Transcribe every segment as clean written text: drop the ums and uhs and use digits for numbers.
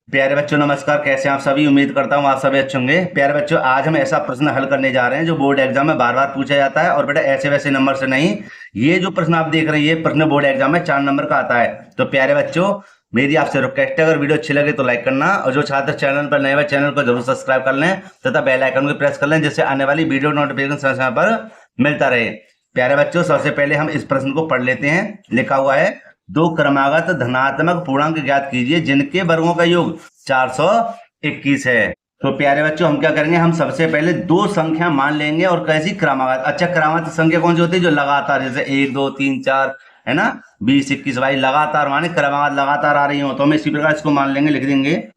प्यारे बच्चों नमस्कार। कैसे हैं आप सभी? उम्मीद करता हूँ आप सभी अच्छे होंगे। प्यारे बच्चों, आज हम ऐसा प्रश्न हल करने जा रहे हैं जो बोर्ड एग्जाम में बार बार पूछा जाता है। और बेटा ऐसे वैसे नंबर से नहीं, ये जो प्रश्न आप देख रहे हैं ये प्रश्न बोर्ड एग्जाम में 4 नंबर का आता है। तो प्यारे बच्चों, मेरी आपसे रिक्वेस्ट है, अगर वीडियो अच्छी लगे तो लाइक करना, और जो छात्र चैनल पर नए हुए चैनल को जरूर सब्सक्राइब कर लें तथा बेल आइकन को प्रेस कर लें, जिससे आने वाली वीडियो नोटिफिकेशन समय समय पर मिलता रहे। प्यारे बच्चों, सबसे पहले हम इस प्रश्न को पढ़ लेते हैं। लिखा हुआ है, दो क्रमागत धनात्मक पूर्णांक ज्ञात कीजिए जिनके वर्गों का योग 421 है। तो प्यारे बच्चों, हम क्या करेंगे, हम सबसे पहले दो संख्या मान लेंगे। और कैसी? क्रमागत। अच्छा, क्रमागत संख्या कौन सी होती है? जो लगातार, जैसे 1 2 3 4 है ना, 20 21 22 लगातार, माने क्रमागत लगातार आ रही हो, तो हम इसी प्रकार इसको मान लेंगे। लिख देंगे,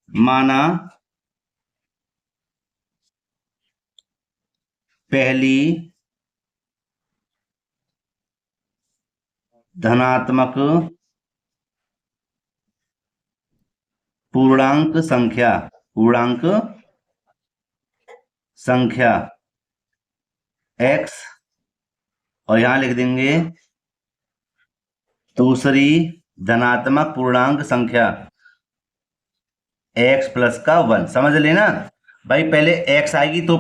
माना पहली धनात्मक पूर्णांक संख्या x, और यहां लिख देंगे दूसरी धनात्मक पूर्णांक संख्या x प्लस का 1। समझ लेना भाई, पहले x आएगी तो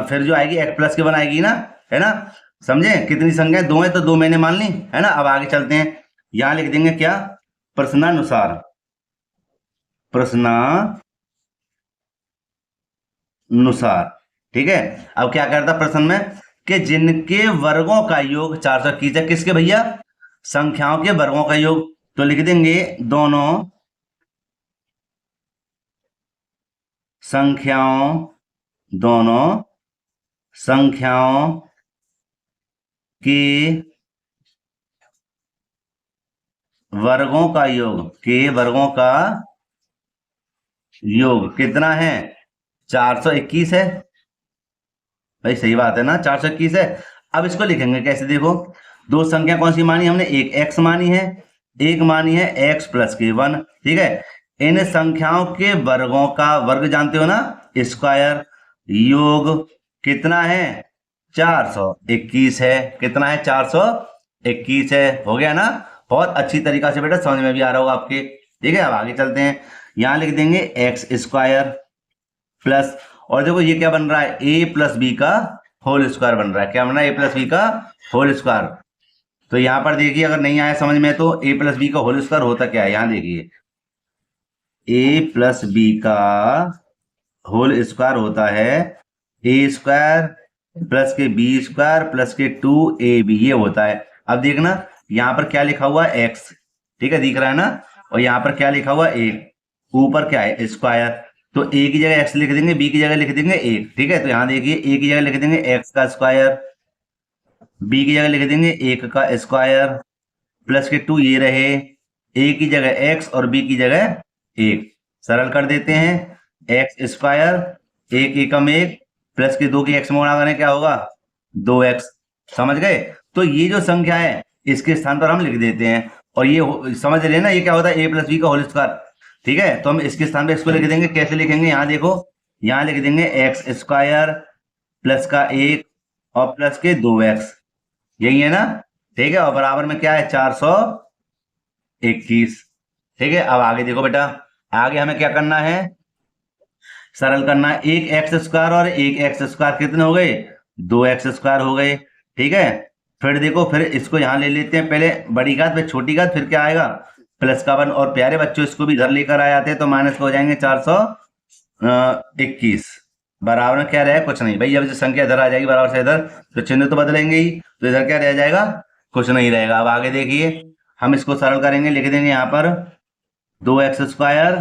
फिर जो आएगी x प्लस के 1 आएगी ना, है ना। समझे? कितनी संख्या? दो है तो दो मैंने मान ली, है ना। अब आगे चलते हैं। यहां लिख देंगे क्या? प्रश्नानुसार ठीक है। अब क्या करता प्रश्न में कि जिनके वर्गों का योग 421 है। किसके भैया? संख्याओं के वर्गों का योग। तो लिख देंगे दोनों संख्याओं के वर्गों का योग कितना है? 421 है। भाई सही बात है ना, 421 है। अब इसको लिखेंगे कैसे? देखो, दो संख्या कौन सी मानी हमने? एक x मानी है, एक मानी है x प्लस के 1। ठीक है। इन संख्याओं के वर्गों का वर्ग जानते हो ना, स्क्वायर। योग कितना है? 421 है। कितना है? 421 है। हो गया ना? बहुत अच्छी तरीका से बेटा समझ में भी आ रहा होगा आपके। ठीक है। अब आगे चलते हैं। यहां लिख देंगे एक्स स्क्वायर प्लस, और देखो ये क्या बन रहा है? ए प्लस बी का होल स्क्वायर बन रहा है। क्या बन रहा है? ए प्लस बी का होल स्क्वायर। तो यहां पर देखिए, अगर नहीं आया समझ में तो ए प्लस बी का होल स्क्वायर होता क्या है? यहां देखिए, ए प्लस बी का होल स्क्वायर होता है ए स्क्वायर प्लस के बी स्क्वायर प्लस के 2ab, ये होता है। अब देखना, यहां पर क्या लिखा हुआ है? एक्स। ठीक है, दिख रहा है ना। और यहां पर क्या लिखा हुआ है? एक। ऊपर क्या है? स्क्वायर। तो ए की जगह एक्स लिख देंगे, बी की जगह लिख देंगे एक। ठीक है। तो यहां देखिए, ए की जगह लिख देंगे एक्स का स्क्वायर, बी की जगह लिख देंगे एक का स्क्वायर प्लस के 2 ये रहे, ए की जगह एक्स और बी की जगह एक। सरल कर देते हैं, एक्स स्क्वायर एक एकम एक प्लस के 2 की एक्स में गुणा करें, क्या होगा? 2x। समझ गए? तो ये जो संख्या है इसके स्थान पर हम लिख देते हैं। और ये समझ लेना, ये क्या होता है? ए प्लस बी का होल स्क्वायर। ठीक है। तो हम इसके स्थान पर इसको लिख देंगे। कैसे लिखेंगे? यहाँ देखो, यहाँ लिख देंगे एक्स स्क्वायर प्लस का एक और प्लस के 2x, यही है ना। ठीक है। और बराबर में क्या है? 421। ठीक है। अब आगे देखो बेटा, आगे हमें क्या करना है? सरल करना है। एक एक्स स्क्वायर और एक एक्स स्क्वायर कितने हो गए? 2x स्क्वायर हो गए। ठीक है। फिर देखो, फिर इसको यहां ले लेते हैं, पहले बड़ी घात फिर छोटी घात, फिर क्या आएगा? प्लस का 1। और प्यारे बच्चों, इसको भी इधर लेकर आ जाते हैं तो माइनस हो जाएंगे 421। बराबर में क्या रहेगा? कुछ नहीं। भाई अब जो संख्या इधर आ जाएगी बराबर से इधर, तो चिन्ह तो बदलेंगे ही, तो इधर क्या रह जाएगा? कुछ नहीं रहेगा। अब आगे देखिए, हम इसको सरल करेंगे। लिख देंगे यहाँ पर 2x स्क्वायर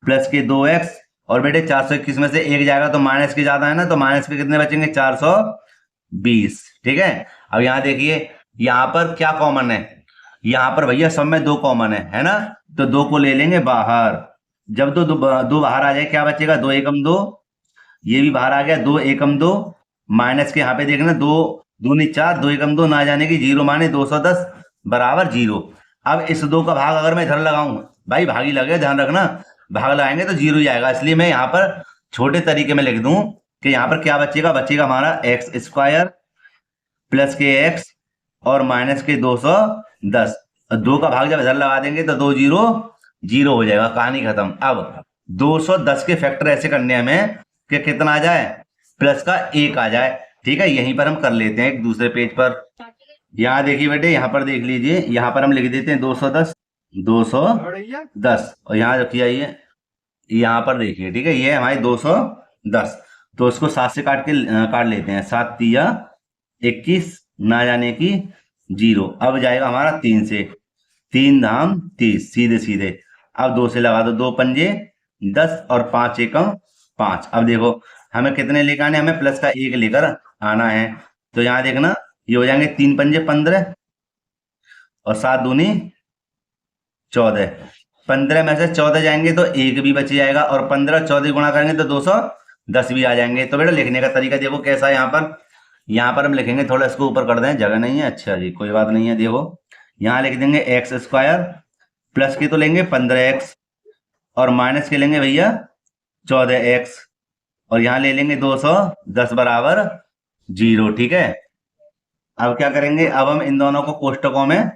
प्लस के 2x, और बेटे 421 में से एक जाएगा तो माइनस के ज्यादा है ना, तो माइनस के कितने बचेंगे? 420। ठीक है। अब यहाँ देखिए, यहाँ पर क्या कॉमन है? यहाँ पर भैया सब में 2 कॉमन है ना। तो 2 को ले लेंगे बाहर। जब दो बाहर आ जाए, क्या बचेगा? 2 एकम 2, ये भी बाहर आ गया, 2 एकम 2, माइनस के यहाँ पे देखना 2 दूनी 4, 2 एकम 2 ना जाने की 0, माने 210 बराबर 0। अब इस 2 का भाग अगर मैं इधर लगाऊं, भाई भागी लगे, ध्यान रखना, भाग लगाएंगे तो 0 ही आएगा। इसलिए मैं यहाँ पर छोटे तरीके में लिख दूं कि यहाँ पर क्या बचेगा? बचेगा हमारा एक्स स्क्वायर प्लस के एक्स और माइनस के 210। 2 का भाग जब इधर लगा देंगे तो 2 0 जीरो हो जाएगा, कहानी खत्म। अब 210 के फैक्टर ऐसे करने हैं हमें कि कितना आ जाए, प्लस का 1 आ जाए। ठीक है, यहीं पर हम कर लेते हैं एक दूसरे पेज पर। यहाँ देखिए बेटे, यहाँ पर देख लीजिए, यहाँ पर हम लिख देते हैं 210 210, और यहाँ रखिए आइए, यहाँ पर देखिए, ठीक है, ये है हमारी 210। तो इसको 7 से काट लेते हैं, 7 तिया 21, ना जाने की जीरो। अब जाएगा हमारा 3 से, 3 धाम 30, सीधे सीधे। अब 2 से लगा दो, 2 पंजे 10 और 5 एकम 5। अब देखो हमें कितने लेकर आने, हमें प्लस का 1 लेकर आना है। तो यहाँ देखना, ये हो जाएंगे 3 पंजे 15 और 7 दूनी 14। 15 में से 14 जाएंगे तो 1 भी बच जाएगा, और 15 14 गुणा करेंगे तो 210 भी आ जाएंगे। तो बेटा लिखने का तरीका देखो कैसा है। यहाँ पर हम लिखेंगे, थोड़ा इसको ऊपर कर दें, जगह नहीं है। अच्छा जी, कोई बात नहीं है। देखो यहाँ लिख देंगे एक्स स्क्वायर, प्लस के तो लेंगे 15x, और माइनस के लेंगे भैया 14x, और यहाँ ले लेंगे 210 बराबर 0। ठीक है, अब क्या करेंगे, अब हम इन दोनों को कोष्टकों में,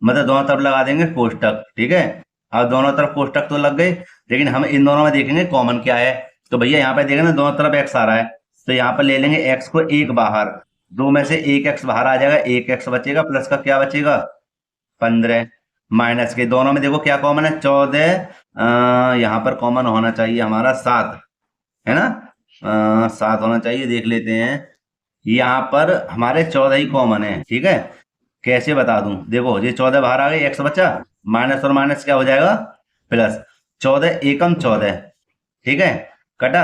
मतलब दोनों तरफ लगा देंगे कोष्टक। ठीक है, अब दोनों तरफ कोष्टक तो लग गए, लेकिन हम इन दोनों में देखेंगे कॉमन क्या है। तो भैया यहाँ पे देखें ना, दोनों तरफ x आ रहा है, तो यहाँ पर ले लेंगे x को 1 बाहर, 2 में से 1 x बाहर आ जाएगा, 1 x बचेगा, प्लस का क्या बचेगा 15, माइनस के दोनों में देखो क्या कॉमन है 14, यहाँ पर कॉमन होना चाहिए हमारा 7, है ना, 7 होना चाहिए, देख लेते हैं। यहाँ पर हमारे 14 ही कॉमन है। ठीक है, कैसे बता दूं, देखो ये 14 बाहर आ गई, x बचा, माइनस और माइनस क्या हो जाएगा प्लस, 14 एकम 14। ठीक है, कटा,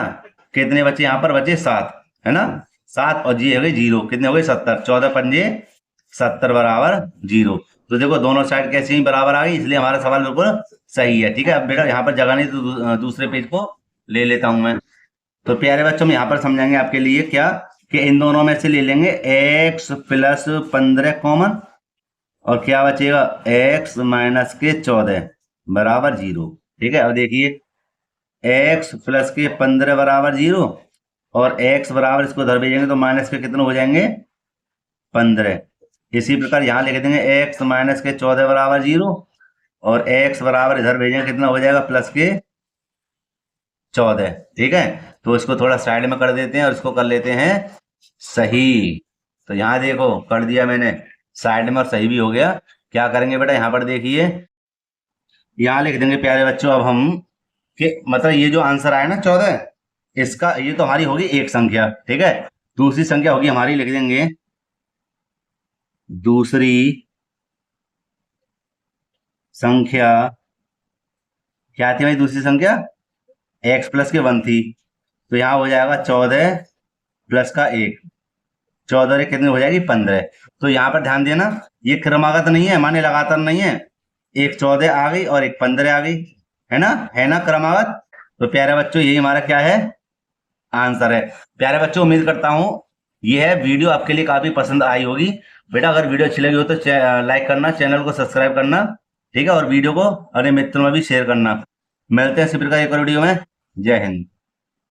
कितने बचे यहाँ पर, बचे 7, है ना, 7 और जी हो गई 0, कितने हो गए 70, 14 पंजे 70 बराबर 0। तो देखो दोनों साइड कैसे ही बराबर आ गई, इसलिए हमारा सवाल बिल्कुल सही है। ठीक है, अब बेटा यहाँ पर जगह नहीं, तो दूसरे पेज को ले लेता हूं मैं। तो प्यारे बच्चों, हम यहाँ पर समझाएंगे आपके लिए क्या, कि इन दोनों में से ले लेंगे x प्लस 15 कॉमन, और क्या बचेगा x माइनस के 14 बराबर 0। ठीक है, अब देखिए x प्लस के 15 बराबर 0, और x बराबर, इसको इधर भेजेंगे तो माइनस के कितने हो जाएंगे 15। इसी प्रकार यहाँ लिख देंगे x माइनस के 14 बराबर 0, और x बराबर इधर भेजेंगे कितना हो जाएगा प्लस के 14। ठीक है, तो इसको थोड़ा साइड में कर देते हैं और इसको कर लेते हैं सही। तो यहाँ देखो कर दिया मैंने साइड में, और सही भी हो गया। क्या करेंगे बेटा, यहाँ पर देखिए, यहाँ लिख देंगे प्यारे बच्चों अब हम, कि मतलब ये जो आंसर आया ना 14, इसका ये तो हमारी होगी एक संख्या। ठीक है, दूसरी संख्या होगी हमारी, लिख देंगे दूसरी संख्या क्या थी भाई, दूसरी संख्या x प्लस के 1 थी, तो यहाँ हो जाएगा 14 प्लस का 1, 14 कितनी हो जाएगी 15। तो यहाँ पर ध्यान देना, ये क्रमागत नहीं है, माने लगातार नहीं है, एक 14 आ गई और एक 15 आ गई, है ना क्रमागत। तो प्यारे बच्चों यही हमारा क्या है, आंसर है। प्यारे बच्चों, उम्मीद करता हूं ये है वीडियो आपके लिए काफी पसंद आई होगी। बेटा अगर वीडियो अच्छी लगी हो तो लाइक करना, चैनल को सब्सक्राइब करना। ठीक है, और वीडियो को अपने मित्रों में भी शेयर करना। मिलते हैं इसी प्रकार एक और वीडियो में। जय हिंद।